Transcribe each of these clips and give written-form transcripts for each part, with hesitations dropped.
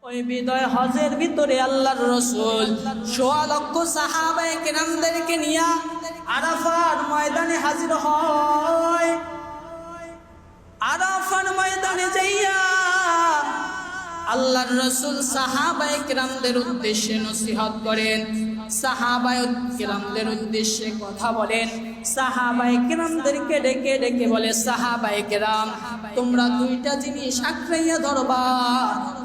ওই বিদায় হজের ভিতরে আল্লাহর রাসূল ১৬ লক্ষ সাহাবায়ে কেরামদেরকে নিয়ে আরাফার ময়দানে হাজির হয়। আরাফার ময়দানে যাইয়া আল্লাহর রাসূল সাহাবায়ে কেরামদের উদ্দেশ্যে নসিহত করেন, সাহাবায়ে কেরামদের উদ্দেশ্যে কথা বলেন। সাহাবায়ে কেরামদেরকে ডেকে ডেকে বলে, সাহাবায়ে কেরাম তোমরা দুইটা জিনিস আঁকড়াইয়া ধরবা,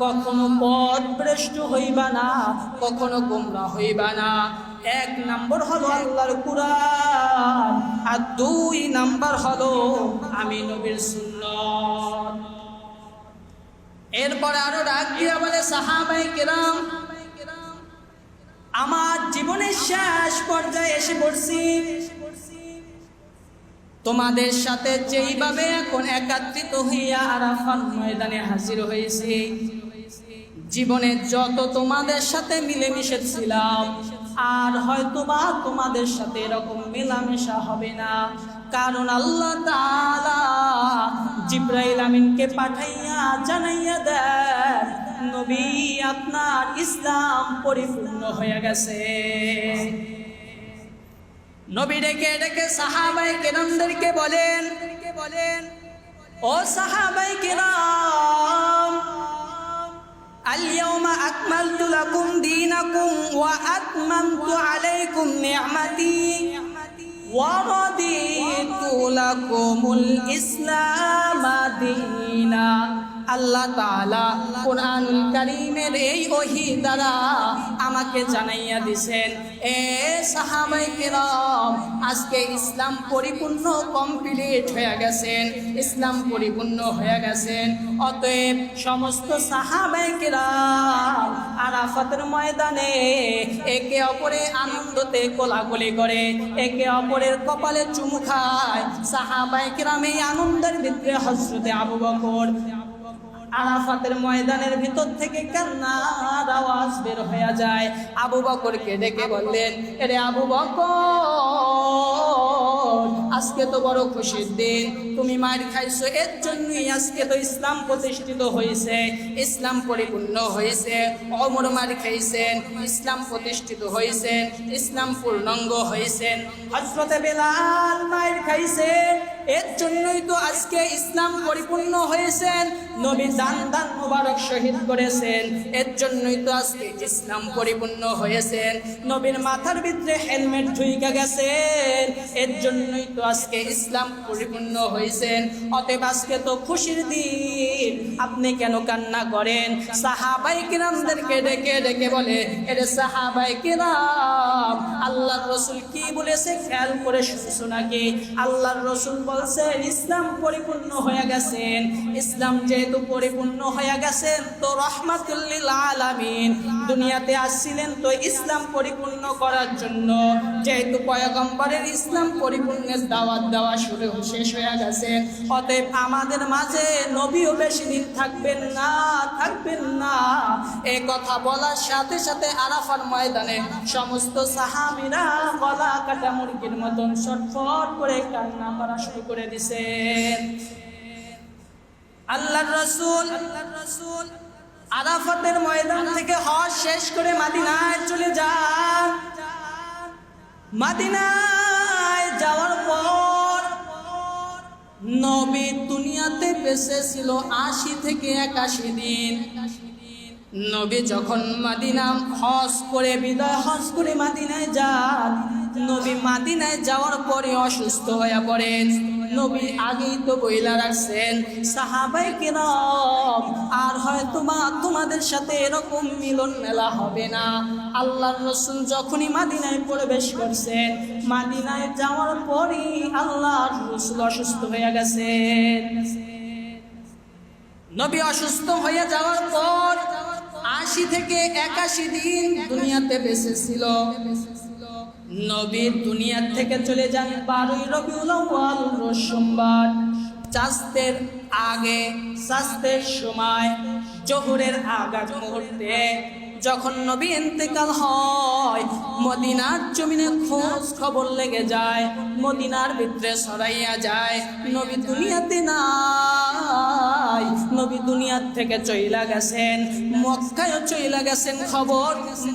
কখনো পথ ভ্রষ্ট হইবা না, কখনো গোমরাহ হইবা না। এক নাম্বার হলো আল্লাহর কুরআন, আর দুই নাম্বার হলো আমি নবীর সুন্নাত। এরপরে আরো ডাক দিয়া বলে, সাহাবায়ে কেরাম আমার জীবনের শেষ পর্যায়ে এসে পড়ছি, তোমাদের সাথে যেইভাবে এখন একত্রিত হইয়া আরাফাত ময়দানে হাজির হয়েছি, জীবনে যত তোমাদের সাথে মিলেমিশে ছিলাম আর হয়তোবা তোমাদের সাথে এরকম মেলামেশা হবে না। কারণ আল্লাহ তাআলা জিবরাইল আমিনকে পাঠাইয়া জানাইয়া দেন, নবী আপনার ইসলাম পরিপূর্ণ হয়ে গেছে। নবী ডেকে ডেকে সাহাবায়ে কেরামদেরকে বলেন, ও সাহাবায়ে কেরাম আল-ইয়াওমা আকমালতু লাকুম দীনাকুম ওয়া আতমামতু আলাইকুম নি'মাতি ওয়া রাদিতু লাকুমুল ইসলাম দীনা। আল্লাহ তাআলা কুরআনুল কারীমের এই ওহী দ্বারা আমাকে জানাইয়া দিয়েছেন, এ সাহাবায়ে কেরাম আজকে ইসলাম পরিপূর্ণ কমপ্লিট হয়ে গেছেন, ইসলাম পরিপূর্ণ হয়ে গেছেন। অতএব সমস্ত সাহাবায়ে কেরাম আরাফাতের ময়দানে একে অপরে আনন্দতে কোলাকুলি করে, একে অপরের কপালে চুমু খায়। সাহাবায়ে কেরাম এই আনন্দের ভিতরে হযরতে আবু বকর আরাফাতের ময়দানের ভিতর থেকে কান্নার আওয়াজ বের হয়ে যায়। আবু বকরকে ডেকে বললেন, এরে আবু বকর আজকে তো বড় খুশির দিন, তুমি মার খাইছো, এর জন্যই আজকে তো ইসলাম প্রতিষ্ঠিত হয়েছে, ইসলাম পরিপূর্ণ হয়েছে। ওমর মার খাইছেন, ইসলাম প্রতিষ্ঠিত হয়েছে, ইসলাম পূর্ণাঙ্গ হয়েছে। হযরতে বেলাল মার খাইছেন, এর জন্যই তো আজকে ইসলাম পরিপূর্ণ হয়েছে। নবী জান মুবারক শহীদ করেছেন, এর জন্যই তো আজকে ইসলাম পরিপূর্ণ হয়েছে। নবীর মাথার ভিতরে হেলমেট ঢুইকা গেছে, এর জন্যই তো আজকে ইসলাম পরিপূর্ণ হয়েছে। অতএব আজকে তো খুশির দিন, আপনি কেন কান্না করেন? সাহাবায়ে কিরামদেরকে ডেকে ডেকে বলে, এরে সাহাবায়ে কিরাম আল্লাহর রাসূল কি বলেছে খেয়াল করে শুনছো নাকি? আল্লাহর রাসূল বলছেন ইসলাম পরিপূর্ণ হয়ে গেছেন। ইসলাম যেহেতু পরিপূর্ণ হয়ে গেছেন তো রাহমাতুল লিল আলামিন দুনিয়াতে আসছিলেন তো ইসলাম পরিপূর্ণ করার জন্য। যেহেতু পয়গম্বরের ইসলাম পরিপূর্ণের দাওয়াত দেওয়া শেষ হয়ে গেছে, অতএব আমাদের মাঝে নবীও বেশি দিন থাকবেন না। এই কথা বলার সাথে সাথে আরাফার ময়দানে সমস্ত সাহাবীরা গলা কাটা মুরগির মতন ছটফট করে কান্না করা শুরু করে দিয়েছেন। আল্লাহর রাসূল আরাফাতের ময়দান থেকে হজ শেষ করে মদিনায় চলে যান। মদিনায় যাওয়ার পর নবী দুনিয়াতে বেঁচে ছিল ৮০ থেকে ৮১ দিন। নবী যখন মদিনা হজ করে বিদায় হজ করে মদিনায় যান, নবী মদিনায় যাওয়ার পরে অসুস্থ হয়ে পড়েন। নবী আগেই তো বইলা রাখছেন, সাহাবায়ে কেরাম আর হয়তো তোমাদের সাথে এরকম মিলন মেলা হবে না। আল্লাহর রাসূল যখনই মদিনায় প্রবেশ করছেন, মদিনায় যাওয়ার পরই আল্লাহর রাসূল অসুস্থ হয়ে গেছেন। নবী অসুস্থ হয়ে যাওয়ার পর ৮০ থেকে ৮১ দিন দুনিয়াতে বেঁচে ছিল। নবী দুনিয়া থেকে চলে যান ১২ই রবিউল আউয়াল রোজ সোমবার। চাঁদের আগে চাঁদের সময় জোহরের আগার মুহূর্তে যখন নবী ইন্তেকাল হয়, মদিনার জমিনে খোঁজ খবর লেগে যায়, মদিনার ভিতরে ছড়াইয়া যায় নবী দুনিয়াতে নাই। ভাই নবী দুনিয়ার থেকে চইলা গেছেন, মক্কায় চইলা গেছেন। খবর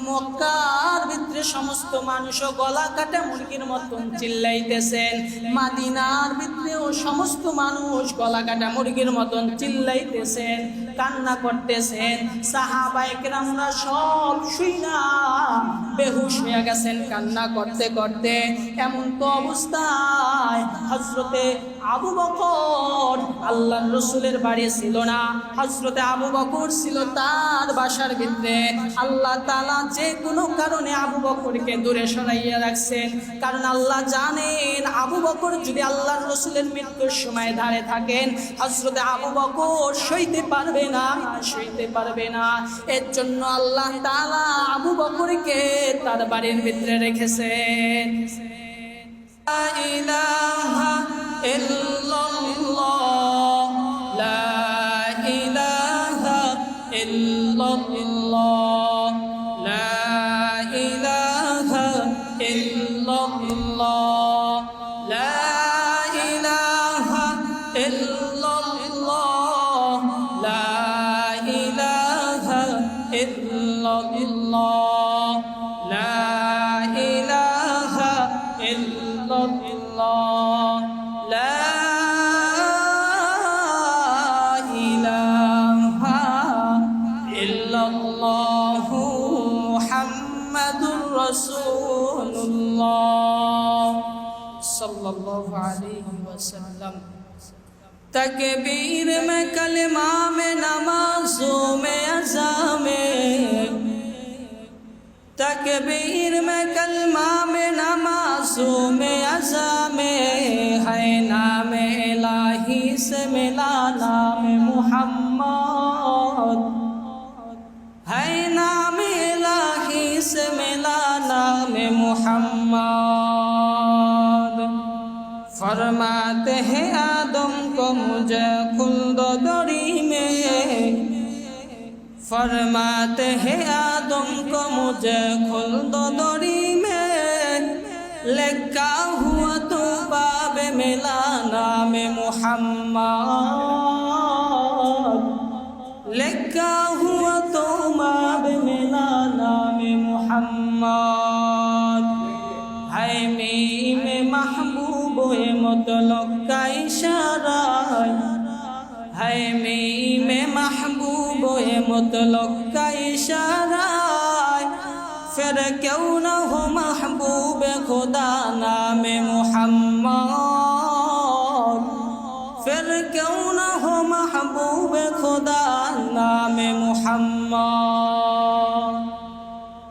মক্কার ভিতরে সমস্ত মানুষও গলা কাটা মুরগির মতন চিল্লাইতেছেন, মাদিনার ভিতরেও সমস্ত মানুষ গলা কাটা মুরগির মতন চিল্লাইতেছেন, কান্না করতেছেন। সাহাবায়ে কেরামরা সব শুইনা বেহুশ হয়ে গেছেন কান্না করতে করতে। এমন তো অবস্থায় হযরতে আবু বকর, আল্লাহর রাসূলের বাড়ি ছিল না, হযরতে আবু বকর ছিল তার বাসার ভিতরে। আল্লাহ তাআলা যে কোনো কারণে আবু বকরকে দূরে সরাইয়া রাখছেন, কারণ আল্লাহ জানেন আবু বকর যদি আল্লাহর রাসূলের মৃত্যুর সময় ধারে থাকেন, হযরতে আবু বকর সইতে পারবে না, সইতে পারবে না। এর জন্য আল্লাহ তাআলা আবু বকরকে তার বাড়ির ভিতরে রেখেছেন। লা ইলাহা ইল্লাল্লাহ, লা ইলাহা ইল্লাল্লাহ, লা ইলাহা ইল্লাল্লাহ, লা ইলাহা ইল্লাল্লাহ, লা ইলাহা ইল্লাল্লাহ, লা ইলাহা ইল্লাল্লাহ, লা ইলাহা ইল্লাল্লাহ, মুহাম্মাদুর রাসূলুল্লাহ सल्लल्लाहु अलैहि वसल्लम। तकबीर में कलमा में नमाज़ों में अज़ा में, तकबीर में कलमा में नमाज़ों में अज़ा में, है नाम इलाही से मिला नाम मुहम्मद, है नाम इलाही से मिला नाम मुहम्मद। फरमाते हैं आदम को मुझे खुल्द दरी में, फरमाते हैं आदम को मुझे खुल्द दरी में, लिखा हुआ तो बाब मिला नाम मुहम्मद, लिखा हुआ तो बाब मिला नाम मुहम्मद। है मीम महबूब मुतलक का इशारा, है मीम महबूब मुतलक का इशारा, फिर क्यों न हो महबूब खुदा नाम मुहम्मद, फिर क्यों न हो महबूब खुदा नाम मुहम्मद।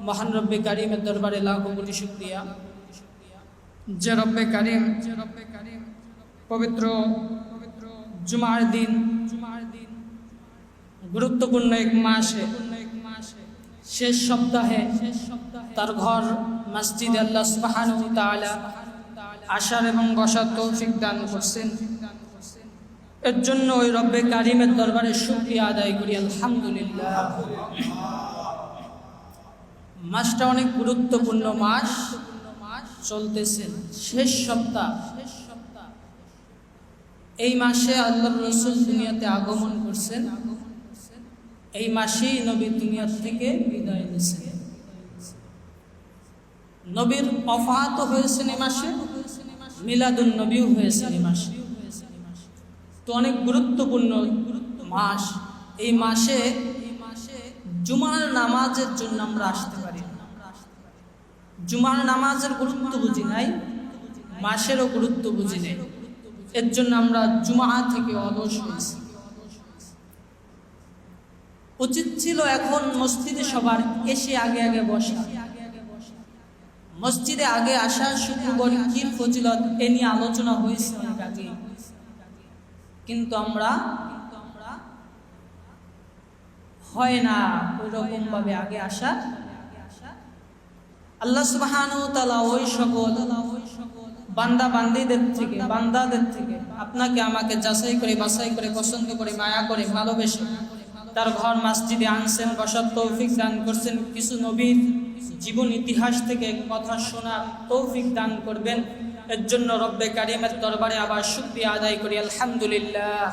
महान रब्बे करीम दरबारे लाखों कोटी शुक्रिया যে রব্বে কারিম পবিত্র জুমার দিন গুরুত্বপূর্ণ এক মাসে শেষ সপ্তাহে তার ঘর মসজিদে আল্লাহ সুবহানাহু ওয়া তাআলা আসার এবং বসার তৌফিক দান করছেন। এর জন্য ওই রব্বে কারিমের দরবারে শুকরিয়া আদায় করি আলহামদুলিল্লাহ। মাসটা অনেক গুরুত্বপূর্ণ মাস চলতেছেন, শেষ সপ্তাহ। এই মাসে আল্লাহর রাসূল দুনিয়াতে আগমন করছেন, এই মাসেই নবী দুনিয়া থেকে বিদায় নিয়েছেন। নবীর ওফাত হয়েছেন এই মাসে, মিলাদুন নবীও হয়েছেন এই মাসে। তো অনেক গুরুত্বপূর্ণ মাস। এই মাসে জুমার নামাজের জন্য আমরা আসতে পারি। জুমার নামাজের গুরুত্ব বুঝি নাই, মাসেরও গুরুত্ব বুঝি নাই। এর জন্য আমরা জুমা থেকে অলস হয়েছি। উচিত ছিল এখন মসজিদে সবার এসে আগে আগে বসা, মসজিদে আগে আসা, শুক্রবার কি ফজিলত এ নিয়ে আলোচনা হয়েছে অনেক আগে। কিন্তু আমরা হয় না ওই রকম ভাবে আগে আসা। আল্লাহ সুবহানাহু ওয়া তাআলা ওই সকল বান্দাদের থেকে আপনাকে আমাকে যাচাই করে বাছাই করে পছন্দ করে মায়া করে ভালোবেসে তার ঘর মসজিদে আনছেন, বসার তৌফিক দান করছেন। কিছু নবীর জীবন ইতিহাস থেকে কথা শোনার তৌফিক দান করবেন। এর জন্য রব্বে কারিমের দরবারে আবার শুকরিয়া আদায় করি আলহামদুলিল্লাহ।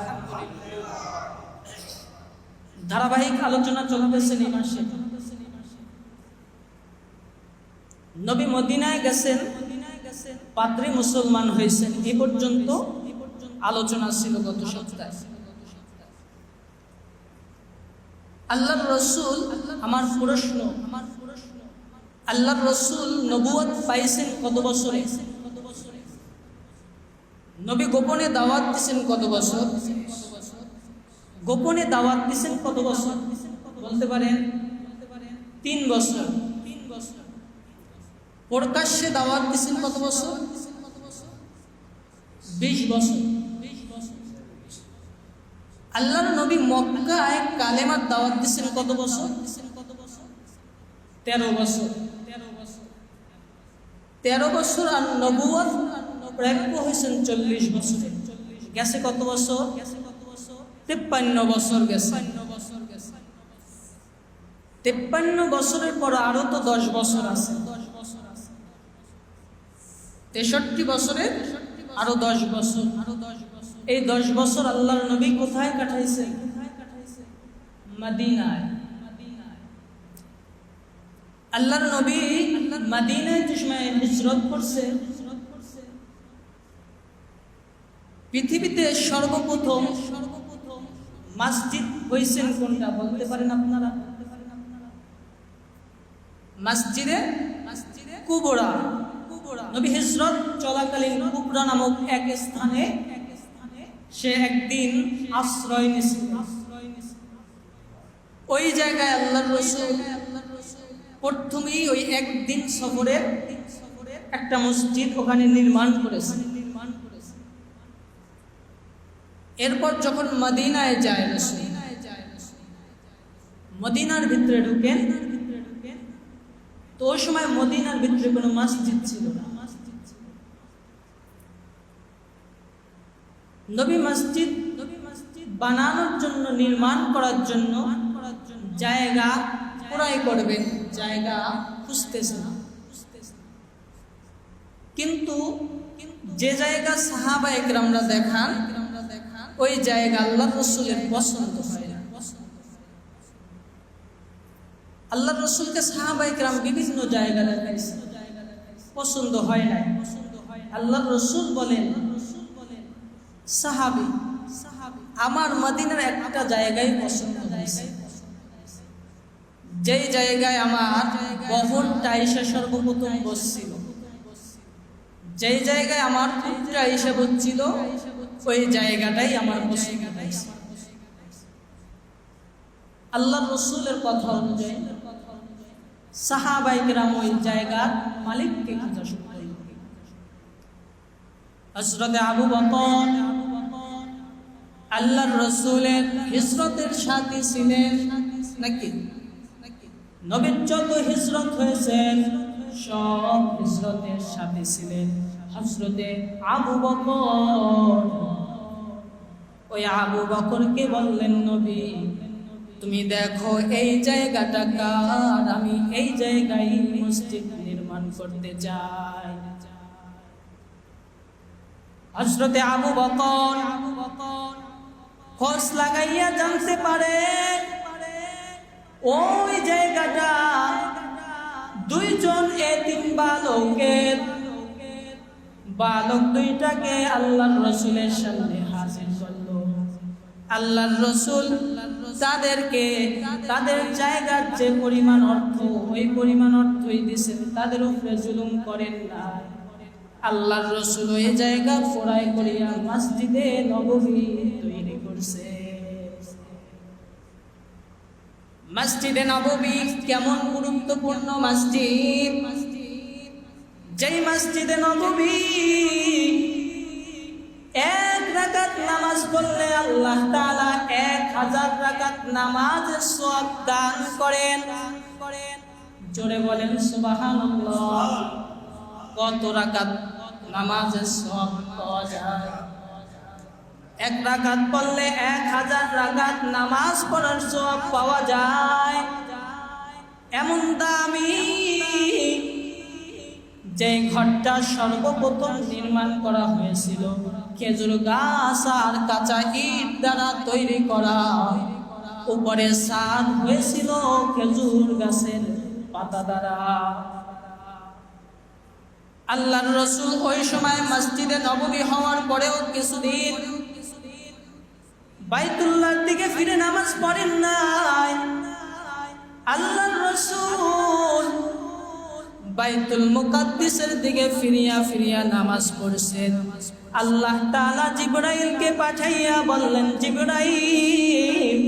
ধারাবাহিক আলোচনা চলতেছে এই মাসে। নবী মদিনায় গেছেন, পাদ্রী মুসলমান হয়েছেন, এই পর্যন্ত আলোচনা ছিল গত সপ্তাহে। আল্লাহর রসুল, আমার প্রশ্ন, আল্লাহর রসুল নবুয়ত পাইছেন কত বছরে? নবী গোপনে দাওয়াত দিয়েছেন কত বছর? গোপনে দাওয়াত দিয়েছেন কত বছর বলতে পারেন? 3 বছর। প্রকাশ্যে দাওয়াত দিয়েছেন কত বছর? 20 বছর। আল্লাহর নবী মক্কায় কালেমার দাওয়াত দিয়েছেন কত বছর? 13 বছর। 13 বছর। আর নবুয়ত প্রাপ্য হয়েছেন 40 বছরে। গেছে কত বছর? 53 বছর গেছে। 53 বছরের পর আরো তো 10 বছর আছে। 63 বছরে আরো 10 বছর। এই 10 বছর আল্লাহর নবী কোথায় কাটাইছেন? মদিনায়। আল্লাহর নবী মদিনায় যে সময় হিজরত করছে, পৃথিবীতে সর্বপ্রথম মসজিদ হয়েছেন কোনটা বলতে পারেন আপনারা? মসজিদে কুবরা। নবী হিজরত চলাকালীন কুবরা নামক এক স্থানে সে একদিন আশ্রয় নিয়েছিল। ওই জায়গায় আল্লাহর রাসূল প্রথমেই ওই একদিন সফরে একটা মসজিদ ওখানে নির্মাণ করেছেন। এরপর যখন মদিনায় যায় রাসূল, মদিনার ভিতরে ঢুকেন, তো ওই সময় মদিনার ভিতরে কোনো মসজিদ ছিল না। নবী মসজিদ বানানোর জন্য, নির্মাণ করার জন্য জায়গা ক্রয় করবেন, জায়গা খুঁজতেছেন। কিন্তু যে জায়গা সাহাবা একরামরা দেখান, ওই জায়গা আল্লাহর রাসূলের পছন্দ হয় না। আল্লাহর রাসূলকে সাহাবা একরাম বিভিন্ন জায়গা দেখাইছে, পছন্দ হয় না। আল্লাহর রাসূল বলেন, সাহাবী আমার মদিনার একটা জায়গায় পছন্দ হয়েছে, যেই জায়গায় আমার বহনটা এসে সর্বপ্রথম বসছিল, যেই জায়গায় আমার পুত্রটা এসে বসছিল, ওই জায়গাটাই আমার পছন্দ হয়েছে। আল্লাহর রাসূলের কথা অনুযায়ী সাহাবায়ে কেরাম ওই জায়গার মালিককে জিজ্ঞাসা করলেন। হযরত আবু বকর আল্লাহর রাসূলের হিজরতের সাথী ছিলেন নাকি? নবীর যত হিজরত হয়েছেন সব হিজরতের সাথী ছিলেন হযরতে আবু বকর। ওই আবু বকরকে বললেন, নবী তুমি দেখো এই জায়গাটা কার, আমি এই জায়গায় মসজিদ নির্মাণ করতে চাই। হযরতে আবু বকর খোঁজ লাগাইয়া জানতে পারে ওই জায়গাটা দুইজন এতিম বালকের, বালক দুইটাকে আল্লাহর রাসূলের সামনে হাজির করলো। আল্লাহর রাসূল তাদেরকে তাদের জায়গার যে পরিমাণ অর্থ, ওই পরিমাণ অর্থই দিয়েছেন, তাদের উপরে জুলুম করেন না। আল্লাহর রাসূল ওই জায়গা ক্রয় করিয়া মসজিদে নববী তৈরি করছে। মসজিদে নববী কেমন গুরুত্বপূর্ণ মসজিদ! যেই মসজিদে নববী 1 রাকাত নামাজ পড়লে আল্লাহ তাআলা 1000 রাকাত নামাজের সওয়াব দান করেন। জোরে বলেন সুবহানাল্লাহ। কত রাকাত নামাজের সওয়াব পাওয়া যায়? 1 রাকাত পড়লে 1000 রাকাত নামাজ পড়ার সওয়াব পাওয়া যায়। এমন দামি যে ঘরটা সর্বপ্রথম নির্মাণ করা হয়েছিল খেজুর গাছ আর কাঁচা ইট দ্বারা তৈরি করা, উপরে ছাদ হয়েছিল খেজুর গাছের পাতা দ্বারা। আল্লাহর রাসূল ওই সময় মসজিদে নববী হওয়ার পরেও কিছুদিন বাইতুল্লাহর দিকে ফিরে নামাজ পড়েন নাই। আল্লাহর রাসূল বাইতুল মুকাদ্দিসের দিকে ফিরিয়া ফিরিয়া নামাজ পড়ছেন। আল্লাহ তাআলা জিবরাইলকে পাঠাইয়া বললেন, জিবরাইল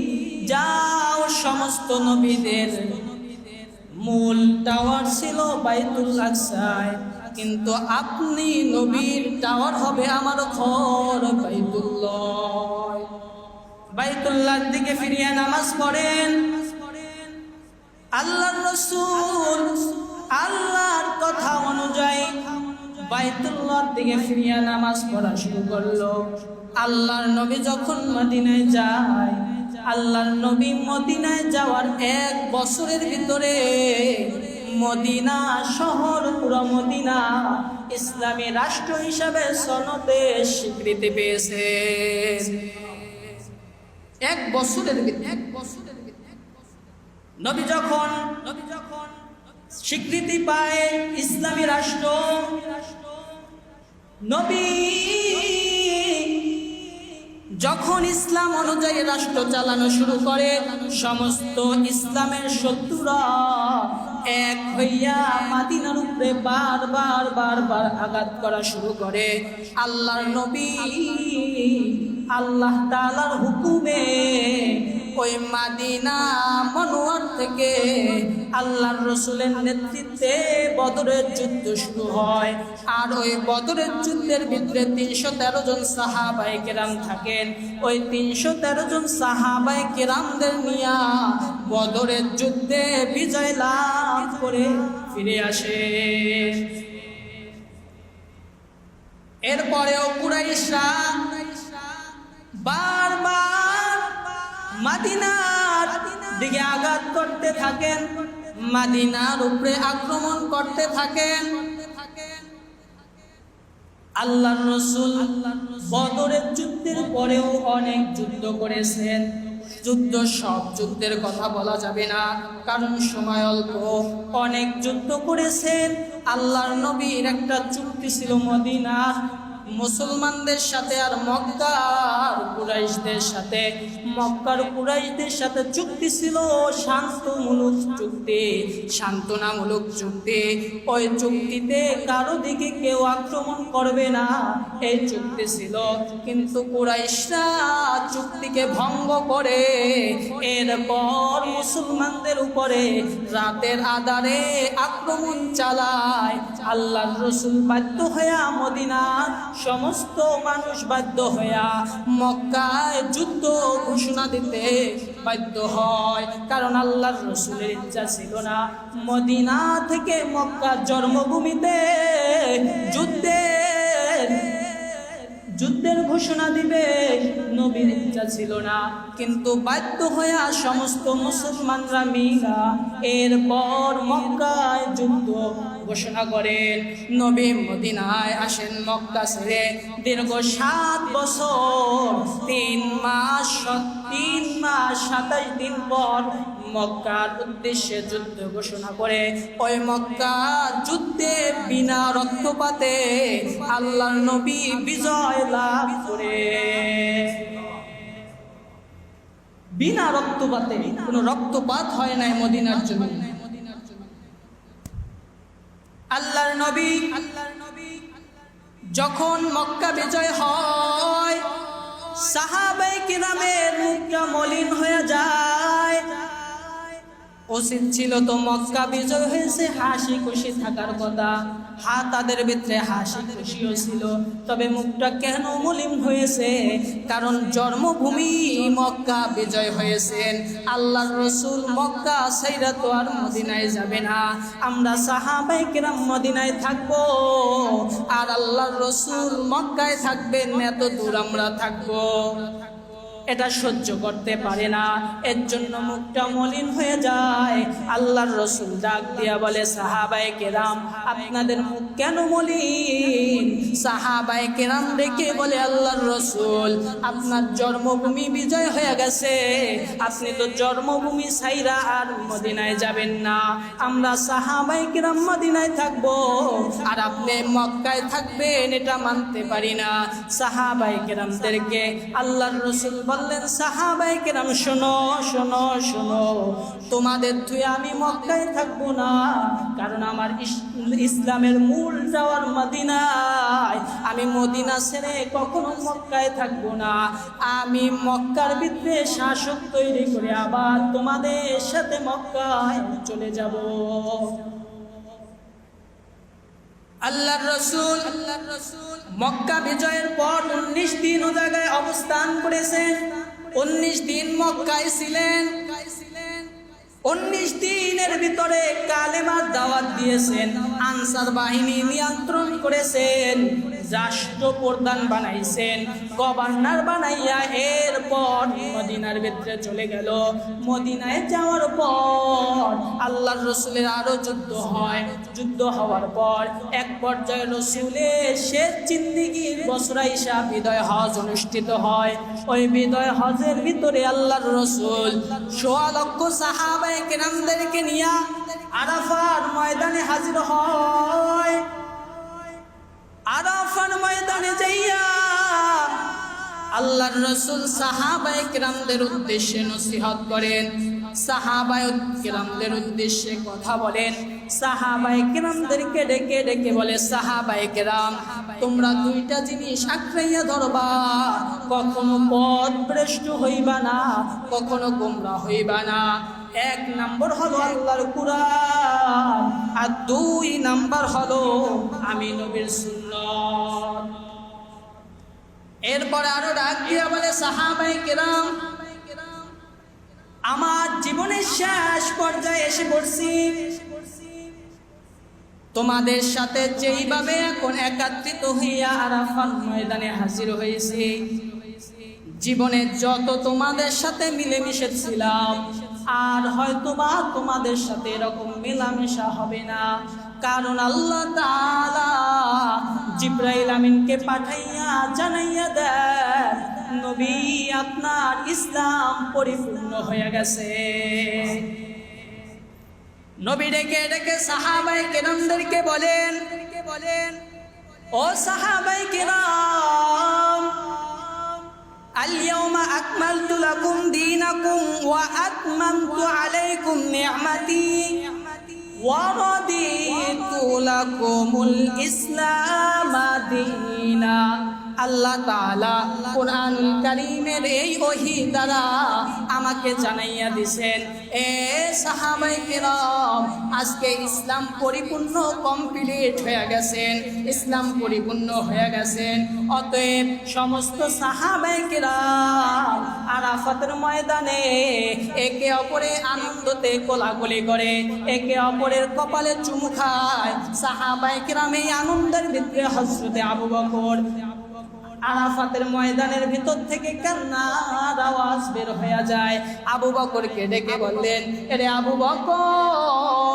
যাও, সমস্ত নবীদের মূল টাওয়ার ছিল বাইতুল আকসায়, কিন্তু আপনি নবীর টাওয়ার হবে আমার ঘর বাইতুল্লাহ। বাইতুল্লাহর দিকে ফিরিয়া নামাজ পড়েন। আল্লাহর রাসূল আল্লাহর কথা অনুযায়ী বাইতুল্লাহর দিকে ফিরিয়া নামাজ পড়া শুরু করলো। আল্লাহর নবী যখন মদিনায় যায়, আল্লাহর নবী মদিনায় যাওয়ার 1 বছরের ভিতরে মদিনা শহর, পুরো মদিনা ইসলামী রাষ্ট্র হিসাবে সনদে স্বীকৃতি পেয়েছে। 1 বছরের ভিতরে নবী যখন স্বীকৃতি পায় ইসলামী রাষ্ট্র, নবী যখন ইসলাম অনুযায়ী রাষ্ট্র চালানো শুরু করে, সমস্ত ইসলামের শত্রুরা এক হইয়া মদিনার উপরে বারবার আঘাত করা শুরু করে। আল্লাহর নবী আল্লাহ তাআলার হুকুমে ওই মদিনা মনোয়ার থেকে আল্লাহর রাসূলের নেতৃত্বে বদরের যুদ্ধ শুরু হয়। আর ওই বদরের যুদ্ধের ভিতরে 313 জন সাহাবায়ে কেরাম থাকেন। ওই 313 জন সাহাবায়ে কেরামদের নিয়ে বদরের যুদ্ধে বিজয় লাভ করে ফিরে আসে। এরপরেও কুরাইশরা বারবার মদিনার দিকে আঘাত করতে থাকেন, মদিনার উপরে আক্রমণ করতে থাকেন। আল্লাহর রাসূল বদরের যুদ্ধের পরেও অনেক যুদ্ধ করেছেন। সব যুদ্ধের কথা বলা যাবে না, কারণ সময় অল্প। অনেক যুদ্ধ করেছেন। আল্লাহর নবীর একটা চুক্তি ছিল মদিনার মুসলমানদের সাথে আর মক্কার কুরাইশদের সাথে। মক্কার কুরাইশদের সাথে চুক্তি ছিল শান্তমূলক চুক্তি, সান্ত্বনামূলক চুক্তি। ওই চুক্তিতে কারো দিকে কেউ আক্রমণ করবে না, এই চুক্তি ছিল। কিন্তু কুরাইশরা চুক্তিকে ভঙ্গ করে এরপর মুসলমানদের উপরে রাতের আঁধারে আক্রমণ চালায়। আল্লাহর রাসূল বাধ্য হইয়া মদিনার সমস্ত মানুষ বাধ্য হইয়া মক্কায় যুদ্ধ ঘোষণা দিতে বাধ্য হয়, কারণ আল্লাহর রাসূলের ইচ্ছা ছিল না মদিনা থেকে মক্কার জন্মভূমিতে যুদ্ধের ঘোষণা দিবে, নবীর ইচ্ছা ছিল না। কিন্তু বাধ্য হইয়া সমস্ত মুসলমানরা মিলা এরপর মক্কায় যুদ্ধ ঘোষণা করেন। নবী মদিনায় আসেন মক্কা ছেড়ে। দীর্ঘ 7 বছর 3 মাস 27 দিন পর মক্কার উদ্দেশ্যে যুদ্ধ ঘোষণা করে ওই মক্কা যুদ্ধে বিনা রক্তপাতে আল্লাহর নবী বিজয় লাভ করে। বিনা রক্তপাতে, কোনো রক্তপাত হয় নাই মদিনার জমিনে। আল্লাহর নবী যখন মক্কা বিজয় হয়, সাহাবায়ে কিরামের মুখটা মলিন হয়ে যায়। উচিত ছিল তো মক্কা বিজয় হয়েছে হাসি খুশি থাকার কথা, তাদের ভিতরে হাসি খুশিও ছিল, তবে মুখটা কেন মলিন হয়েছে? কারণ জন্মভূমি মক্কা বিজয় হয়েছেন। আল্লাহর রাসূল মক্কা ছাইরা তো আর মদিনায় যাবে না। আমরা সাহাবায়ে কিরাম মদিনায় থাকবো আর আল্লাহর রাসূল মক্কায় থাকবেন, এত দূর আমরা থাকবো। এটা সহ্য করতে পারে না, এর জন্য মুখটা মলিন হয়ে যায়। আল্লাহর রাসূল ডাক দিয়া বলে, সাহাবায়ে কেরাম আপনাদের মুখ কেন মলিন? সাহাবায়ে কেরাম ডেকে বলে, আল্লাহর রাসূল আপনার জন্মভূমি বিজয় হয়ে গেছে, আপনি তো জন্মভূমি ছাইরা আর মদিনায় যাবেন না, আমরা সাহাবায়ে কেরাম মদিনায় থাকবো আর আপনি মক্কায় থাকবেন, এটা মানতে পারি না। সাহাবায়ে কেরামদেরকে আল্লাহর রাসূল বললেন, সাহাবায়ে কেরাম শোনো শোনো শোনো, তোমাদের তুই আমি মক্কায় থাকবো না, কারণ আমার ইসলামের মূল যাওয়ার মদিনায়, আমি মদিনা ছেড়ে কখনো মক্কায় থাকবো না, আমি মক্কার ভিতরে শাসক তৈরি করে আবার তোমাদের সাথে মক্কায় চলে যাব। আল্লাহর রাসূল মক্কা বিজয়ের পর 19 দিন ও জায়গায় অবস্থান করেছেন, 19 দিন মক্কায় ছিলেন, 19 দিনের ভিতরে কালেমার দাওয়াত দিয়েছেন, আনসার বাহিনী নিয়ন্ত্রণ করেছেন, রাষ্ট্রপ্রধান বানাইছেন, গভর্নর বানাইয়া এরপর মদিনার ভিতরে চলে গেল। মদিনায় যাওয়ার পর আল্লাহর রাসূলের আরো যুদ্ধ হয়, যুদ্ধ হওয়ার পর এক পর্যায়ে রাসূলের শেষ জিন্দেগির বছরা হিসাব বিদায় হজ অনুষ্ঠিত হয়। ওই বিদায় হজের ভিতরে আল্লাহর রাসূল 1.5 লক্ষ সাহাবায়ে কেরামদেরকে নিয়ে আরাফার ময়দানে হাজির হয়। আরাফার ময়দানে যাইয়া আল্লাহর রাসূল সাহাবায়ে কেরামদের উদ্দেশ্যে নসিহত করেন, সাহাবায়ে কেরামদের উদ্দেশ্যে কথা বলেন, সাহাবায়ে কেরামদেরকে ডেকে ডেকে বলে, সাহাবায়ে কেরাম তোমরা 2টা জিনিস আঁকড়াইয়া ধরবা, কখনো পথ ভ্রষ্ট হইবা না, কখনো গোমরা হইবা না। 1 নম্বর হলো আল্লাহর কুরআন, আর 2 নম্বর হলো আমি নবীর সুন্নাত। এরপরে আরো ডাক দিয়া বলে, সাহাবায়ে কেরাম আমার জীবনের শেষ পর্যায়ে এসে পড়ছি, তোমাদের সাথে যেইভাবে এখন একত্রিত হইয়া আরাফাত ময়দানে হাজির হয়েছি, জীবনে যত তোমাদের সাথে মিলেমিশে ছিলাম আর হয়তোবা তোমাদের সাথে এরকম মেলামেশা হবে না, কারণ আল্লাহ তাআলা জিবরাইল আমিনকে পাঠাইয়া জানাইয়া দেন, নবী আপনার ইসলাম পরিপূর্ণ হয়ে গেছে। নবী ডেকে ডেকে সাহাবায়ে কেরামদেরকে বলেন, ও সাহাবায়ে কেরাম اليوم أكملت لكم دينكم وأتممت عليكم نعمتي ورضيت لكم الإسلام دينا। আল্লাহ তাআলা কুরআনুল কারীমের এই ওহী দ্বারা আমাকে জানাইয়া দিবেন, এ সাহাবায়ে কেরাম আজকে ইসলাম পরিপূর্ণ কমপ্লিট হয়ে গেছেন, ইসলাম পরিপূর্ণ হয়ে গেছেন। অতএব সমস্ত সাহাবায়ে কেরাম আরাফাতের ময়দানে একে অপরের আনন্দতে কোলাকুলি করে, একে অপরের কপালে চুমু খায়। সাহাবায়ে কেরাম এই আনন্দের ভিতরে হযরতে আবু বকর আরাফাতের ময়দানের ভিতর থেকে কান্নার আওয়াজ বের হয়ে যায়। আবু বকরকে ডেকে বললেন, এরে আবু বকর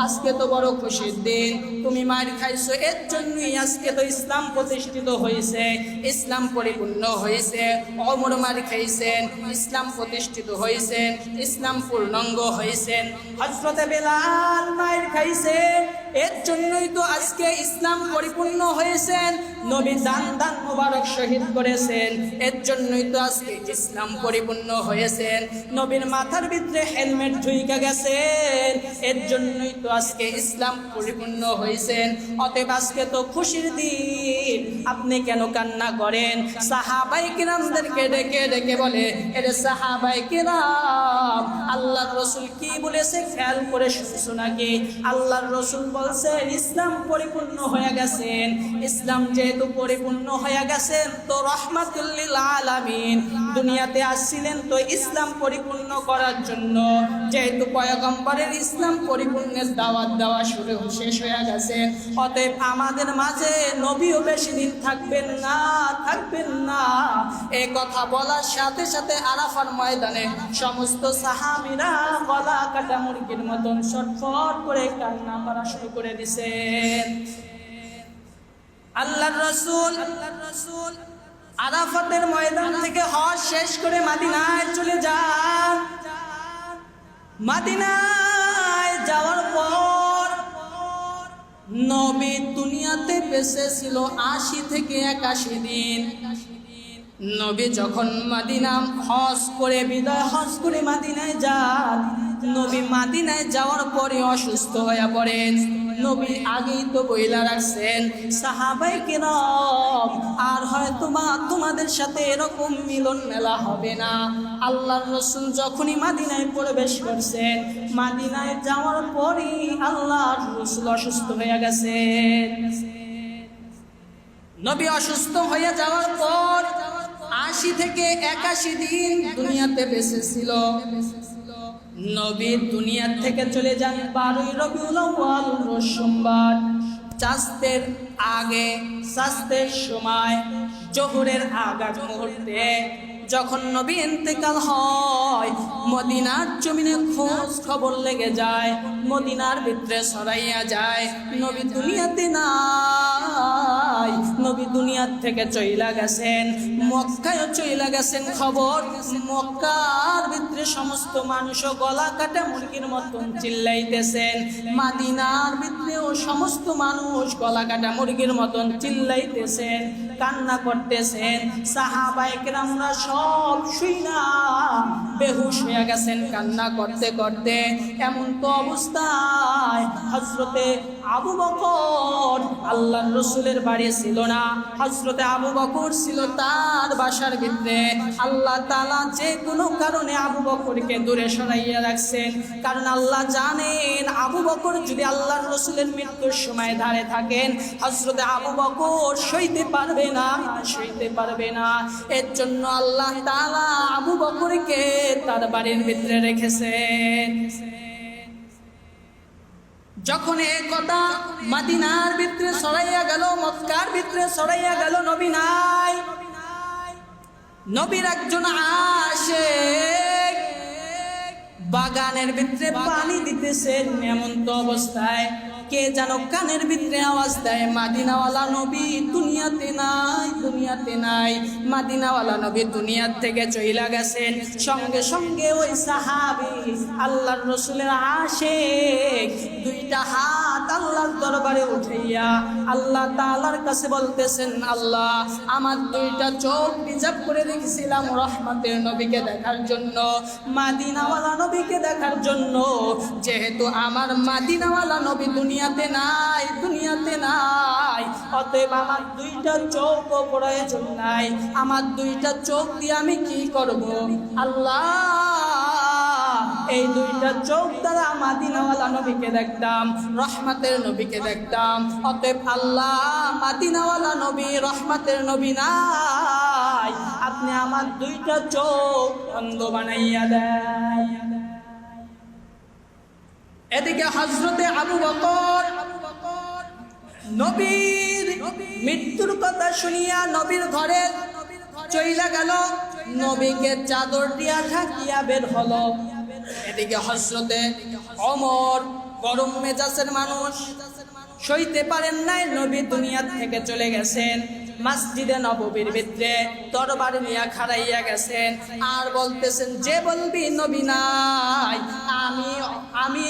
আজকে তো বড় খুশির দিন, তুমি মার খাইছো, এর জন্যই আজকে তো ইসলাম প্রতিষ্ঠিত হয়েছে, ইসলাম পরিপূর্ণ হয়েছে। ওমর মার খাইছেন, ইসলাম প্রতিষ্ঠিত হয়েছেন, ইসলাম পূর্ণাঙ্গ হয়েছেন। হযরতে বেলাল মার খাইছেন, এর জন্যই তো আজকে ইসলাম পরিপূর্ণ হয়েছেন। নবী দান মুবারক শহীদ করেছেন, এর জন্যই তো আজকে ইসলাম পরিপূর্ণ হয়েছেন। নবীর মাথার ভিতরে হেলমেট ঢুইকা গেছেন, এর জন্যই তো আজকে ইসলাম পরিপূর্ণ হয়েছেন। অতএব আজকে তো খুশির দিন, আপনি কেন কান্না করেন? সাহাবায়ে কিরামদেরকে ডেকে ডেকে বলে, এরে সাহাবায়ে কিরাম আল্লাহর রাসূল কি বলেছে খেয়াল করে শুনছো নাকি? আল্লাহর রাসূল বলছেন ইসলাম পরিপূর্ণ হয়ে গেছেন। ইসলাম যেহেতু পরিপূর্ণ হয়ে গেছেন তো রহমাতুল লিল আলামিন দুনিয়াতে আসছিলেন তো ইসলাম পরিপূর্ণ করার জন্য। যেহেতু পয়গম্বরের ইসলাম পরিপূর্ণের দাওয়াত দেওয়া শেষ হয়ে গেছে, অতএব আমাদের মাঝে নবীও বেশি দিন থাকবেন না। এই কথা বলার সাথে সাথে আরাফার ময়দানে সমস্ত সাহাবীরা গলা কাটা মুরগির মতন ছটফট করে কান্না করা শুরু করে দিয়েছেন। আল্লাহর রাসূল আরাফাতের ময়দান থেকে হজ শেষ করে মদিনায় চলে যান। মদিনায় যাওয়ার পর নবী দুনিয়াতে বেঁচে ছিল 80 থেকে 81 দিন। নবী যখন মদিনা হজ করে মদিনায় যান, নবী মদিনায় যাওয়ার পরে অসুস্থ হয়ে পড়েন। নবী আগেই তো বইলা রাখছেন, সাহাবায়ে কেরাম আর হয়তো তোমাদের সাথে এরকম মিলন মেলা হবে না। আল্লাহর রাসূল যখনই মদিনায় প্রবেশ করছেন, মদিনায় যাওয়ার পরই আল্লাহর রাসূল অসুস্থ হয়ে গেছেন। নবী অসুস্থ হয়ে যাওয়ার পর 80 থেকে 81 দিন দুনিয়াতে বেঁচে ছিল। নবী দুনিয়া থেকে চলে যান 12ই রবিউল আউয়াল রোজ সোমবার। চাঁদের সময় জোহরের আগাগ মুহূর্তে যখন নবী ইন্তেকাল হয়, মদিনার জমিনে খোঁজ খবর লেগে যায়, মদিনার ভিতরে ছড়াইয়া যায় নবী দুনিয়াতে নাই, নবী দুনিয়ার থেকে চইলা গেছেন। মক্কায়ও চইলা গেছেন খবর। মক্কার ভিতরে সমস্ত মানুষও গলা কাটা মুরগির মতন চিল্লাইতেছেন। মদিনার ভিতরেও সমস্ত মানুষ গলা কাটা মুরগির মতন চিল্লাইতেছেন, কান্না করতেছেন। সাহাবায়ে কেরামরা সব শুইনা বেহুশ হয়ে গেছেন কান্না করতে করতে। এমন তো অবস্থায় হযরতে আবু বকর, আল্লাহর রাসূলের বাড়ি ছিল না, হযরতে আবু বকর ছিল তার বাসার ভিতরে। আল্লাহ তাআলা যে কোনো কারণে আবু বকরকে দূরে সরাইয়া রাখছেন, কারণ আল্লাহ জানেন আবু বকর যদি আল্লাহর রাসূলের মৃত্যুর সময় ধারে থাকেন, হযরতে আবু বকর সইতে পারবে না। এর জন্য আল্লাহ তাআলা আবু বকরকে তার বাড়ির ভিতরে রেখেছেন। যখন এই কথা মদিনার ভিতরে ছড়াইয়া গেল, মক্কার ভিতরে ছড়াইয়া গেল, নবী নাই। নবীর একজন আশিক বাগানের ভিতরে পানি দিতেছেন। এমন তো অবস্থায় কে যেন কানের ভিতরে আওয়াজ দেয়, মদিনাওয়ালা নবী দুনিয়াতে নাই। মদিনাওয়ালা নবী দুনিয়ার থেকে চইলা গেছেন। সঙ্গে সঙ্গে ওই সাহাবী আল্লাহর রাসূলের আশিক দুইটা হাত আল্লাহর দরবারে উঠাইয়া আল্লাহ তাআলার কাছে বলতেছেন, আল্লাহ আমার দুইটা চোখ রিজার্ভ করে রেখেছিলাম রহমতের নবীকে দেখার জন্য, মদিনাওয়ালা নবীকে দেখার জন্য। যেহেতু আমার মদিনাওয়ালা নবী দুনিয়াতে নাই, অতএব আমার দুইটা চোখ প্রয়োজন নাই। আমার দুইটা চোখ দিয়ে আমি কি করব? আল্লাহ এই দুইটা চোখ দ্বারা মদিনাওয়ালা নবীকে দেখতাম, রহমতের নবীকে দেখতাম। অতএব আল্লাহ মদিনাওয়ালা নবী, রহমতের নবী নাই, আপনি আমার দুইটা চোখ অন্ধ বানাইয়া দেন। এদিকে হযরতে আবু বকর নবীর মৃত্যুর কথা শুনিয়া নবীর ঘরে চইলা গেল, নবীকে চাদর দিয়া ঢাকিয়া বের হলো। এদিকে হযরতে ওমর গরম মেজাজের মানুষ, সইতে পারেন নাই, নবী দুনিয়া থেকে চলে গেছেন। মসজিদে নববীর ভিতরে তরবারি নিয়ে খাড়াইয়া গেছেন আর বলতেছেন, যে বলবি নবী নাই, আমি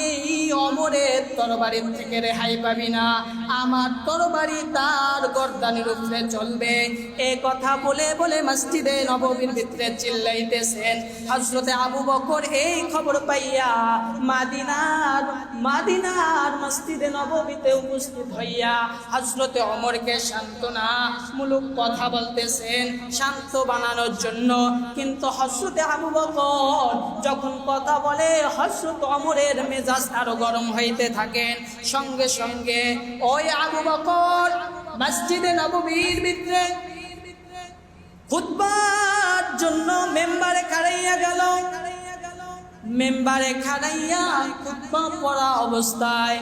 ওমরের তরবারির থেকে রেহাই পাবি না, আমার তরবারি তার গর্দানের উপরে চলবে। এই কথা বলে বলে মসজিদে নববীর ভিতরে চিল্লাইতেছেন। হযরতে আবু বকর এই খবর পাইয়া মদিনার মসজিদে নববীতে উপস্থিত হইয়া হযরতে ওমরকে সান্ত্বনা মূলক কথা বলতেছেন শান্ত বানানোর জন্য। কিন্তু হযরতে আবু বকর যখন কথা বলে, হযরত ওমরের মেজাজ আরো গরম হইতে থাকেন। সঙ্গে সঙ্গে ওই আবু বকর মসজিদে নববীর ভিতরে খুতবার জন্য মেম্বারে খাড়াইয়া গেল। মেম্বারে খাড়াইয়া খুতবা পড়া অবস্থায়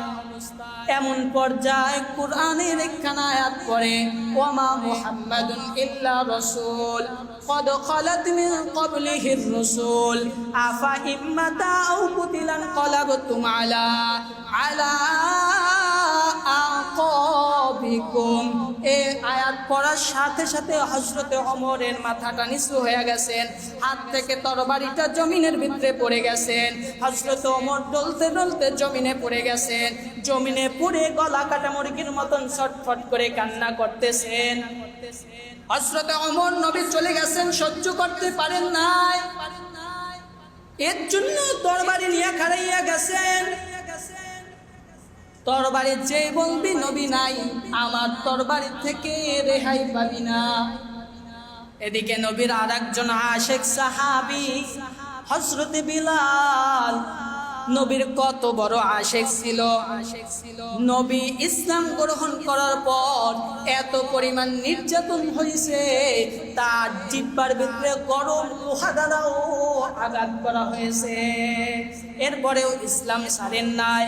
এমন পর্যায়ে কোরআনের একখানা আয়াত পড়ে, ওয়ামা মুহাম্মাদুন ইল্লা রাসূল قد خلت من قبله الرسل أفإن مات أو قتل انقلبتم على أعقابكم। এই আয়াত পড়ার সাথে সাথে হযরত ওমরের মাথাটা নিচু হয়ে গেছেন, হাত থেকে তরবারিটা জমিনের ভিতরে পড়ে গেছেন। হযরত ওমর ডলতে ডলতে জমিনে পড়ে গেছেন, জমিনে পড়ে গলা কাটা মুরগির মতন ছটফট করে কান্না করতেছেন। হযরত ওমর নবী চলে গেছেন, সহ্য করতে পারেন নাই, এর জন্য তরবারি নিয়ে খাড়াইয়া গেছেন। তরবারি যে বলবি নবী নাই, আমার তরবারি থেকে রেহাই পাবি না। এদিকে নবীর আর একজন আশেক সাহাবী হযরত বিলাল, নবীর কত বড় আশেক ছিল। নবী ইসলাম গ্রহণ করার পর এত পরিমাণ নির্যাতন হয়েছে, তার জিহ্বার ভিতরে গরম লোহা দ্বারাও আঘাত করা হয়েছে, এরপরেও ইসলাম ছাড়েন নাই।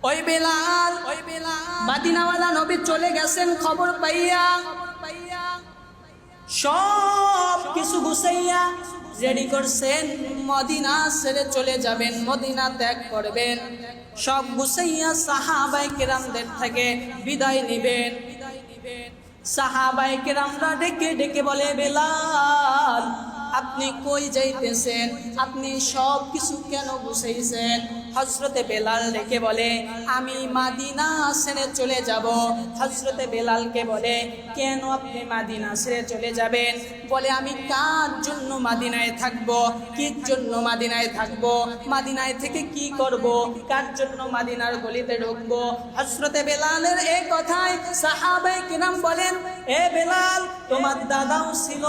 ওই বেলাল মদিনাওয়ালা নবী চলে গেছেন খবর পাইয়া, সব কিছু গুছাইয়া রেডি করছেন, মদিনা ছেড়ে চলে যাবেন, মদিনা ত্যাগ করবেন। সব গুছাইয়া সাহাবায়ে কেরামদের থেকে বিদায় নেবেন। সাহাবায়ে কেরামরা ডেকে ডেকে বলে, বেলাল আপনি কই যাইতেছেন, আপনি সব কিছু কেন গুছাইছেন? হযরতে বেলাল ডেকে বলে, আমি মদিনা ছেড়ে চলে যাব। হযরতে বেলালকে বলে, কেন আপনি মদিনা ছেড়ে চলে যাবেন? বলে, আমি কার জন্য মদিনায় থাকব, কি জন্য মদিনায় থাকব, মদিনায় থেকে কি করব, কার জন্য মদিনার গলিতে ঢুকবো? হযরতে বেলালের এই কথায় সাহাবায়ে কিরাম বলেন, এ বেলাল, তোমার দাদাও ছিল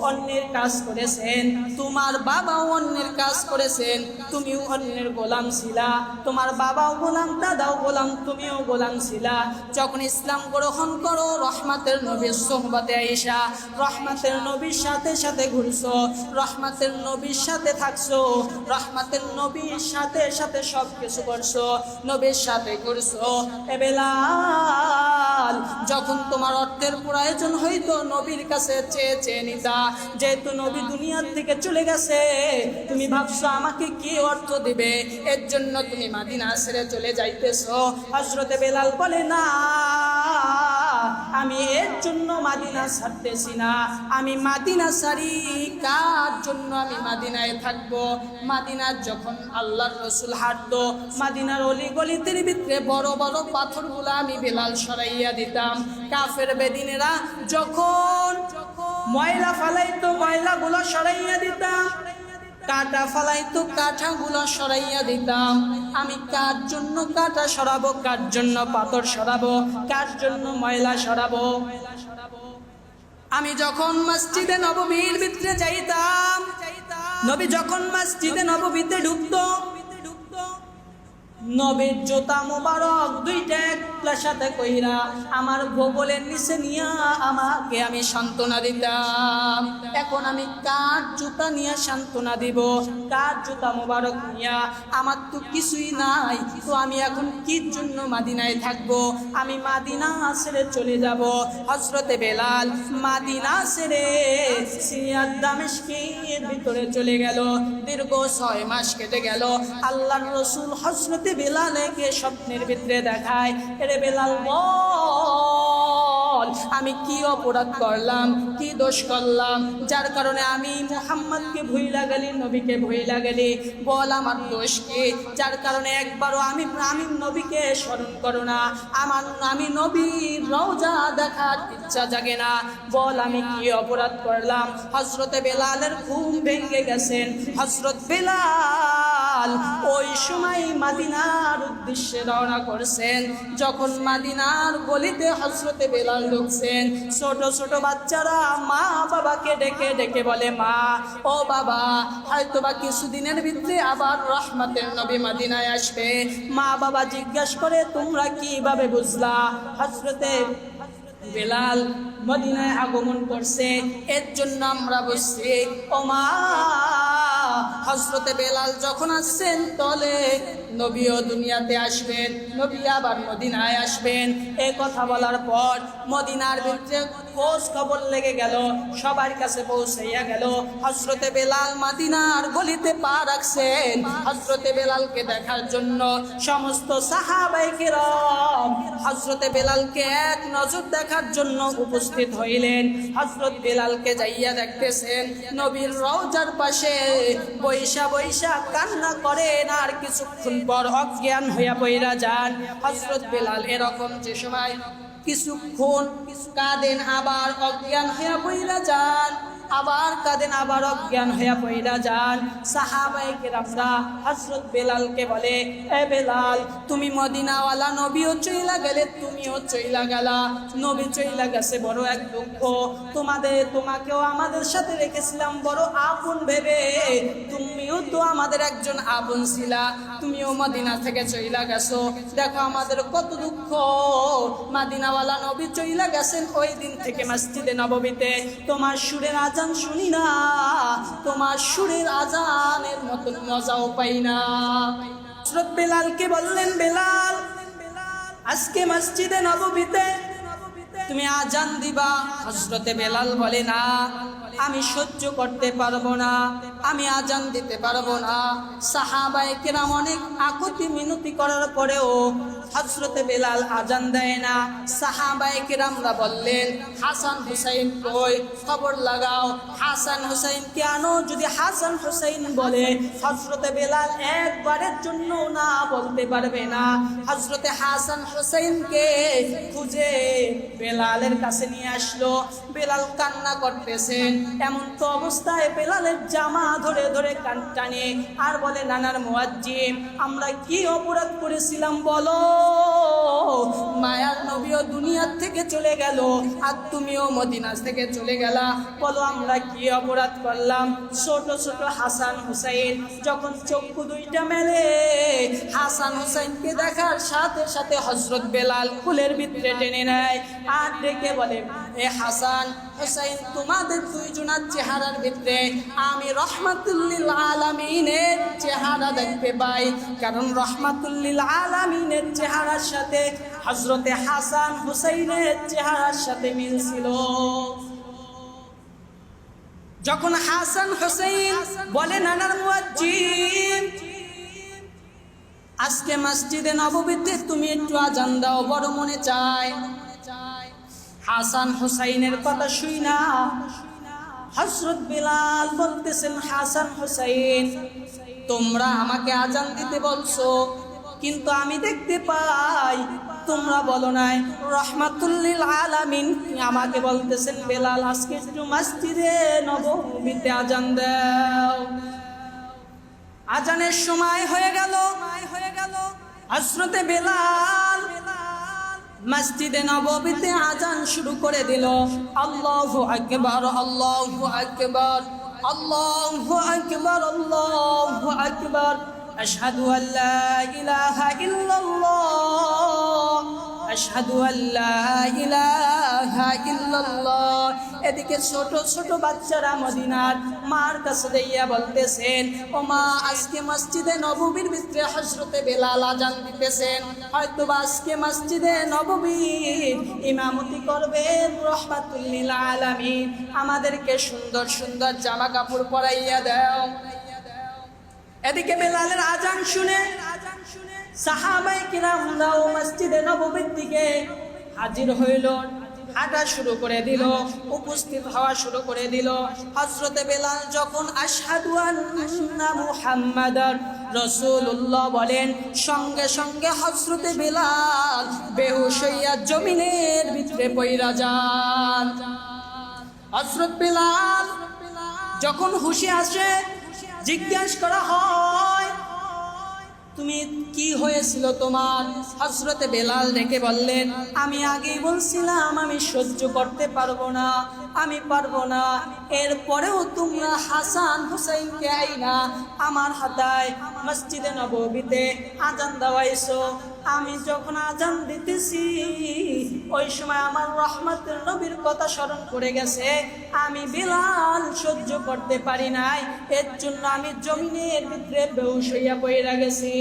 অন্যের কাজ করেছেন, তোমার বাবাও অন্যের কাজ করেছেন, তুমিও অন্যের গোলাম ছিলা, তোমার বাবাও গোলাম, দাদাও গোলাম, তুমিও গোলাম ছিলা। যখন ইসলাম গ্রহণ করো, রহমতের নবীর সোহবতে আইসা রহমতের নবীর সাথে সাথে ঘুরছো, রহমতের নবীর সাথে থাকছো, রহমতের নবীর সাথে সাথে সব কিছু করছো, নবীর সাথে ঘুরছো। এ বেলাল, যখন তোমার অর্থের প্রয়োজন হইতো নবীর কাছে চেয়ে চেয়ে নিতা, যেহেতু নবী দুনিয়ার থেকে চলে গেছে, তুমি ভাবছো আমাকে কি অর্থ দিবে, এর জন্য তুমি মদিনা ছেড়ে চলে যাইতেছো। হযরতে বেলাল বলে, না, আমি এর জন্য মদিনা ছাড়তেছি না, আমি মদিনা ছাড়ি কার জন্য? আমি মদিনায় থাকবো। মদিনার যখন আল্লাহর রাসূল হাঁটতো, মদিনার অলি গলিতের ভিতরে বড় বড় পাথরগুলো আমি বেলাল সরাইয়া দিতাম। কাফের বেদিনেরা যখন ময়লা ফালাইতো, ময়লাগুলো সরাইয়া দিতাম, কাটা ফালাইতো, কাঠাগুলো সরাইয়া দিতাম। আমি কার জন্য কাটা সরাবো, কার জন্য পাথর সরাবো, কার জন্য ময়লা সরাবো? আমি যখন মসজিদে নববীর ভিতরে যাইতাম, নবী যখন মসজিদে নববীতে ঢুকতো, নবীর জুতা মোবারক দুইটা একটার সাথে কইরা আমার ভূগোলের নিচে নিয়া আমাকে আমি সান্ত্বনা দিতাম। এখন আমি কার জুতা নিয়ে সান্ত্বনা দিব, কার জুতা মোবারক নিয়া? আমার তো কিছুই নাই, তো আমি এখন কির জন্য মদিনায় থাকবো? আমি মদিনা ছেড়ে চলে যাব। হযরতে বেলাল মদিনা ছেড়ে সিরিয়ার দামেস্কের ভিতরে চলে গেল। দীর্ঘ 6 মাস কেটে গেল। আল্লাহর রাসূল হযরতে বেলালকে স্বপ্নের ভিতরে দেখায়, এরে বেলাল বল, আমি কি অপরাধ করলাম, কি দোষ করলাম যার কারণে আমি মুহাম্মদকে ভুইলা গেলি, নবীকে ভুইলা গেলি? বল আমার দোষ কি, যার কারণে একবারও আমি নবীকে স্মরণ করো না, আমি নবীর রওজা দেখার ইচ্ছা জাগে না? বল আমি কি অপরাধ করলাম? হযরতে বেলালের ঘুম ভেঙে গেছেন। হযরত বেলাল ওই সময় মদিনার উদ্দেশ্যে রওনা করছেন। যখন মদিনার গলিতে হযরতে বেলাল ঢুকছেন, ছোট ছোট বাচ্চারা মা বাবাকে ডেকে ডেকে বলে, মা, ও বাবা, হয়তোবা কিছুদিনের ভিতরে আবার রহমতের নবী মদিনায় আসবে। মা বাবা জিজ্ঞাসা করে, তোমরা কিভাবে বুঝলা? হযরতে বেলাল মদিনায় আগমন করছে, এর জন্য আমরা বলছি ও মা, হযরতে বেলাল যখন আসছেন তলে নবীও দুনিয়াতে আসবেন, নবী আবার মদিনায় আসবেন। এই কথা বলার পর মদিনার ভিতরে খোঁজ খবর লেগে গেল, সবার কাছে পৌঁছাইয়া গেল। হযরতে বেলাল মদিনার গলিতে পা রাখছেন, হযরতে বেলালকে দেখার জন্য সমস্ত সাহাবায়ে কেরাম হযরতে বেলালকে এক নজর দেখার জন্য উপস্থিত হইলেন। হযরত বেলালকে যাইয়া দেখতেছেন নবীর রওজার পাশে বৈশা বৈশা কান্না করেন, আর কিছুক্ষণ পর অজ্ঞান হইয়া পইরা যান। হযরত বেলাল এরকম যে সময় কিছুক্ষণ কাঁদেন, আবার অজ্ঞান হইয়া পইরা যান, আবার কাঁদেন, আবার অজ্ঞান হইয়া পইরা যান। সাহাবায়ে কেরামরা হযরত বেলালকে বলে, এ বেলাল, তুমি মদিনাওয়ালা, নবীও চইলা গেলে, তুমিও চইলা গেলা, নবী চইলা গেছে বড় এক দুঃখ, তোমাকেও আমাদের সাথে রেখেছিলাম বড় আপন ভেবে, তুমিও তো আমাদের একজন আপন ছিলা, তুমিও মদিনা থেকে চইলা গেছো, দেখো আমাদের কত দুঃখ। মদিনাওয়ালা নবী চইলা গেছেন, ওই দিন থেকে মসজিদে নববীতে তোমার সুরের আজান শুনি না, তোমার সুরের আজানের মতো মজাও পাই না। হযরত বেলালকে বললেন, বেলাল, আজকে মসজিদে নববীতে তুমি আজান দিবা। হযরতে বেলাল বলে, না, আমি সহ্য করতে পারবো না, আমি আজান দিতে পারবো না। সাহাবায়ে কেরাম অনেক আকুতি মিনতি করার পরেও হযরতে বেলাল আজান দেয় না। সাহাবায়ে কেরামরা বললেন, হাসান হুসাইন কই, খবর লাগাও, হাসান হুসাইনকে আনো। যদি হাসান হুসাইন বলে, হযরতে বেলাল একবারের জন্য না বলতে পারবে না। হযরতে হাসান হুসাইনকে খুঁজে বেলালের কাছে নিয়ে আসলো। বেলাল কান্না করতেছেন, এমন তো অবস্থায় বেলালের জামা ধরে ধরে কান টানে আর বলে, নানার মুয়াজ্জিম, আমরা কি অপরাধ করেছিলাম বলো? মায়ার নবীও দুনিয়া থেকে চলে গেল, আর তুমিও মদিনা থেকে চলে গেলা, বলো আমরা কি অপরাধ করলাম? ছোট ছোট হাসান হুসাইন যখন চক্ষু দুইটা মেলে, হাসান হুসাইনকে দেখার সাথে সাথে হযরত বেলাল কুলের ভিতরে টেনে নেয় আর ডেকে বলে, এ হাসান হুসাইন, তোমাদের দুইজনের চেহারার ভিতরে আমি রহমাতুল লিল আলামিনের চেহারা দেখতে পাই, কারণ রহমাতুল লিল আলামিনের চেহারার সাথে হযরতে হাসান হুসাইনের চেহারার সাথে মিল ছিল। যখন হাসান হুসাইন বলে, নানার মুয়াজ্জিন, আজকে মসজিদে নববীতে তুমি একটু আজান দাও, বড় মনে চায়। হাসান হুসাইনের কথা শুই না হযরত বেলাল বলতেছেন, হাসান হুসাইন, তোমরা আমাকে আজান দিতে বলছো, কিন্তু আমি দেখতে পাই তোমরা বলো নাই রহমাতুল লিল আলামিন, আমাকে বলতেছেন বেলাল আজকে একটু মসজিদে নববীতে আজান দাও। আজানের সময় হয়ে গেল। হযরতে বেলাল মসজিদে নববীতে আজান শুরু করে দিল। আল্লাহু আকবার, আল্লাহু আকবার, আল্লাহু আকবার, আল্লাহু আকবার, আশহাদু আল্লা ইলাহা ইল্লাল্লাহ, আশহাদু আল্লা ইলাহা ইল্লাল্লাহ। এদিকে ছোট ছোট বাচ্চারা মদিনার মার কাছে যাইয়া বলতেছেন, ও মা, আজকে মসজিদে নববীর ভিতরে হযরতে বেলাল আজান দিতেছেন, হয়তো আজকে মসজিদে নববীর ইমামতি করবেন রহমাতুল লিল আলামিন, আমাদেরকে সুন্দর সুন্দর জামা কাপড় পরাইয়া দাও। এদিকে বেলালের আজান শুনে সাহাবায়ে কিরামরাও মসজিদে নববীর দিকে হাজির হইল, হাঁটা শুরু করে দিল, উপস্থিত হওয়া শুরু করে দিল। হযরতে বেলাল যখন আশহাদু আন্না মুহাম্মাদার রাসূলুল্লাহ বলেন, সঙ্গে সঙ্গে হযরতে বেলাল বেহুশ হইয়া জমিনের ভিতরে পইরা যান। হযরত বেলাল যখন হুঁশে আসে, জিজ্ঞেস করা হয়, তুমি কি হয়েছিল তোমার? হযরতে বেলাল ডেকে বললেন, আমি আগেই বলছিলাম আমি সহ্য করতে পারবো না, আমি পারবো না, এরপরেও তোমরা হাসান হুসাইনকে আইনা আমার হাতায় মসজিদে নববীতে আজান দেওয়াইছো, আমি যখন আজান দিতেছি ওই সময় আমার রহমতের নবীর কথা স্মরণ করে গেছে, আমি বিলাল সহ্য করতে পারি নাই, এর জন্য আমি জমিনের ভিতরে বেহুশ হইয়া পড়ে গেছি।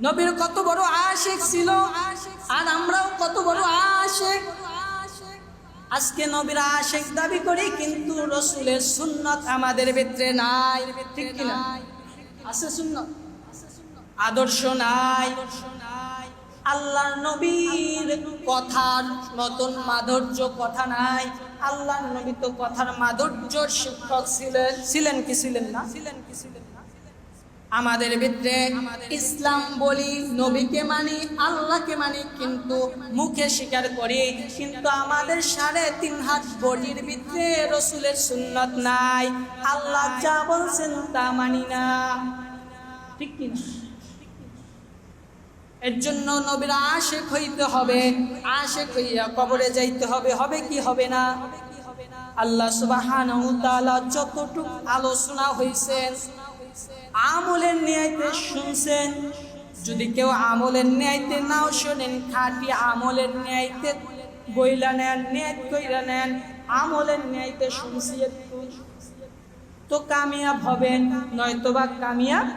নবীর কত বড় আশিক ছিল, আর আমরাও কত বড় আশিক। আজকে নবীর আশিক দাবি করি, কিন্তু রসুলের সুন্নত আমাদের ভিতরে নাই, ঠিক কিনা? আছে সুন্নত, আদর্শ নাই। আল্লাহর নবীর কথার মতন মাধুর্য কথা নাই। আল্লাহর নবী তো কথার মাধুর্যর শিক্ষক ছিলেন কি ছিলেন না? আমাদের ভিতরে ইসলাম বলি, নবীকে মানি, আল্লাহকে মানি, কিন্তু মুখে স্বীকার করি, কিন্তু আমাদের 3.5 হাত বডির ভিতরে রসুলের সুন্নত নাই। আল্লাহ যা বলছেন তা মানি না, ঠিক কি? এর জন্য নবীর আশিক হইতে হবে, আশিক হইয়া কবরে যাইতে হবে। হবে কি হবে না? আল্লাহ সুবহানাহু ওয়া তাআলা যতটুকু আলোচনা হইছেন আমলের ন্যায়তে শুনছেন। যদি কেউ আমলের ন্যায়তে নাও শোনেন, খাঁটি আমলের ন্যায়তে বইলা নেন, নিয়ত কইরা নেন, আমলের ন্যায়তে শুনছি একটু, তো কামিয়াব হবেন, নয়তোবা কামিয়াব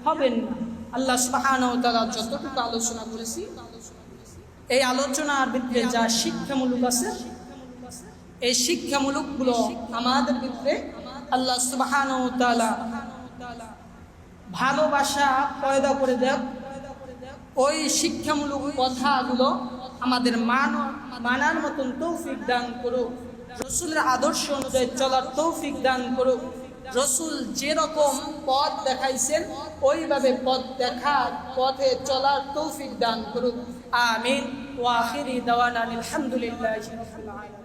হবেন না। আল্লাহ সুবহানাহু ওয়া তাআলা যতটুকু আলোচনা করেছি, এই আলোচনার ভিতরে যা শিক্ষামূলক আছে, এই শিক্ষামূলকগুলো আমাদের ভিতরে আল্লাহ সুবহানাহু ওয়া তাআলা ভালোবাসা পয়দা করে দেব। ওই শিক্ষামূলক কথাগুলো আমাদের মানার মতন তৌফিক দান করুক, রসুলের আদর্শ অনুযায়ী চলার তৌফিক দান করুক। রসুল যেরকম পথ দেখাইছেন ওইভাবে পথে চলার তৌফিক দান করুক। আমিন। ওয়া আখিরি দাওয়ানা আলহামদুলিল্লাহি রাব্বিল আলামিন।